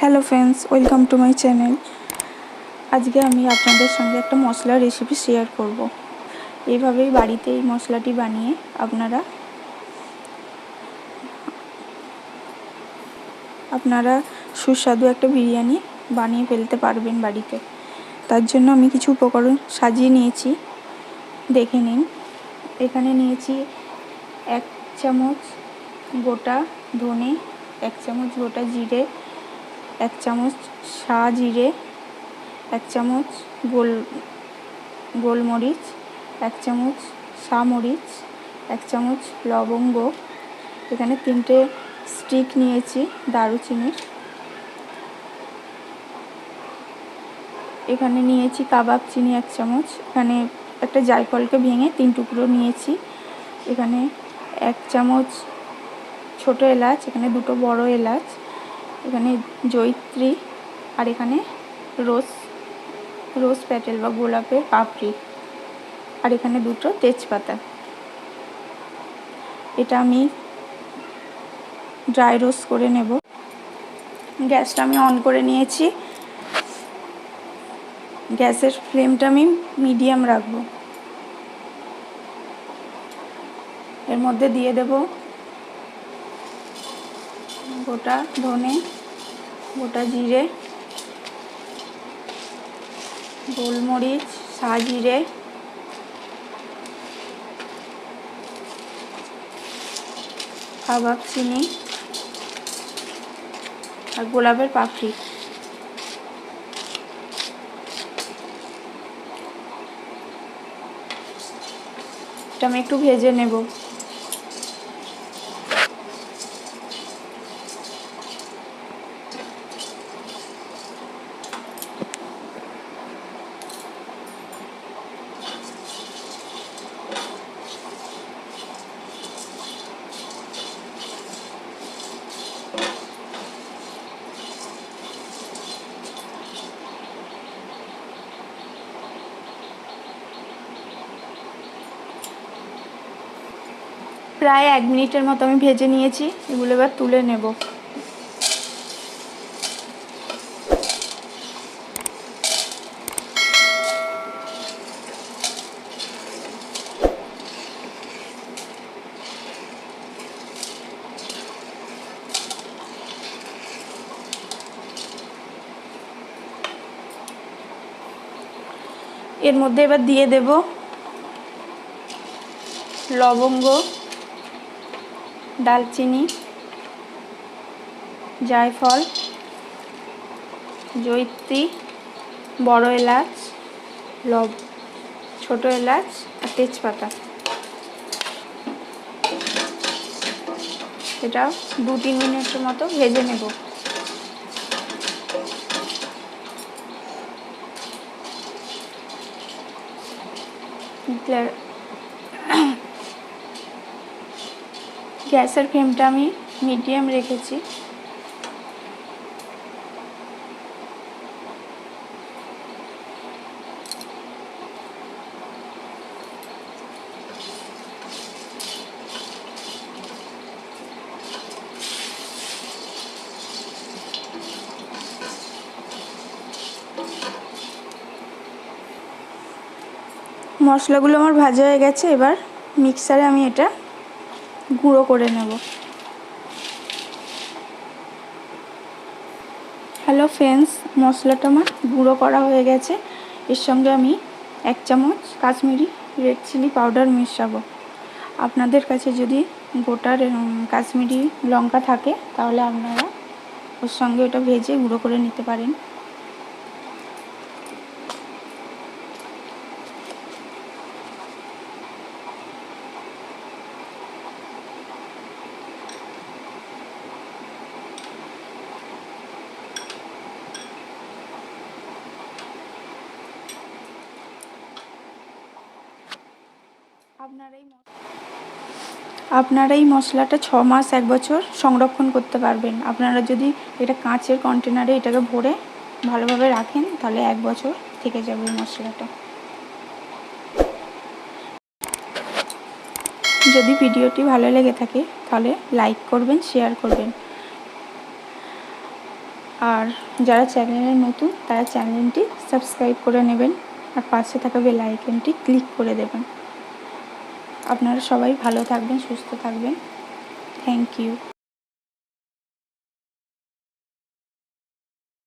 Hello friends, welcome to my channel. আজকে আমি আপনাদের সঙ্গে একটা মশলার রেসিপি শেয়ার করব। এইভাবেই বাড়িতে এই মশলাটি বানিয়ে আপনারা সুস্বাদু একটা বিরিয়ানি বানিয়ে ফেলতে পারবেন বাড়িতে। তার জন্য আমি কিছু উপকরণ সাজিয়ে নিয়েছি, দেখে নিন। এখানে নিয়েছি 1 চামচ গোটা ধনে, 1 চামচ গোটা জিরে, 1 চামচ শাহ জিরে, 1 চামচ গোলমরিচ, 1 চামচ শাহ মরিচ, 1 চামচ লবঙ্গ, এখানে 3টে স্টিক নিয়েছি দারুচিনির, এখানে নিয়েছি কাবাব চিনি 1 চামচ, এখানে একটা জায়ফলকে ভেঙে 3 টুকরো নিয়েছি, এখানে 1 চামচ ছোট এলাচ, এখানে 2টো বড় এলাচ, এখানে জয়িত্রী, আর এখানে রোজ পেটেল বা গোলাপের পাপড়ি, আর এখানে 2টো তেজপাতা। এটা আমি ড্রাই রোস্ট করে নেব। গ্যাসটা আমি অন করে নিয়েছি, গ্যাসের ফ্লেমটা আমি মিডিয়াম রাখবো। এর মধ্যে দিয়ে দেব গোটা ধনে, গোটা জিরে, গোলমরিচ, শাহ জিরে, কাবাব চিনি আর গোলাপের পাপড়ি। এটা আমি একটু ভেজে নেব। প্রায় 1 মিনিটের মতো আমি ভেজে নিয়েছি, এগুলো এবার তুলে নেব। এর মধ্যে এবার দিয়ে দেব লবঙ্গ, দালচিনি, জায়ফল, জয়িত্রী, বড় এলাচ, ছোট এলাচ আর তেজপাতা। এটা 2-3 মিনিটের মতো ভেজে নেব। গ্যাসের ফ্লেমটা আমি মিডিয়াম রেখেছি। মশলাগুলো আমার ভাজা হয়ে গেছে, এবার মিক্সারে আমি এটা গুঁড়ো করে নেব। হ্যালো ফ্রেন্ডস, মশলাটা আমার গুঁড়ো করা হয়ে গেছে। এর সঙ্গে আমি 1 চামচ কাশ্মীরি রেড চিলি পাউডার মেশাবো। আপনাদের কাছে যদি গোটা কাশ্মীরি লঙ্কা থাকে তাহলে আপনারা ওর সঙ্গে ওটা ভেজে গুঁড়ো করে নিতে পারেন। আপনারা এই মশলাটা 6 মাস 1 বছর সংরক্ষণ করতে পারবেন। আপনারা যদি এটা কাঁচের কন্টেনারে এটাকে ভরে ভালোভাবে রাখেন তাহলে 1 বছর থেকে যাবে এই মশলাটা। যদি ভিডিওটি ভালো লেগে থাকে তাহলে লাইক করবেন, শেয়ার করবেন। আর যারা চ্যানেলে নতুন তারা চ্যানেলটি সাবস্ক্রাইব করে নেবেন আর পাশে থাকা বেল আইকনটি ক্লিক করে দেবেন। আপনারা সবাই ভালো থাকবেন, সুস্থ থাকবেন। Thank you.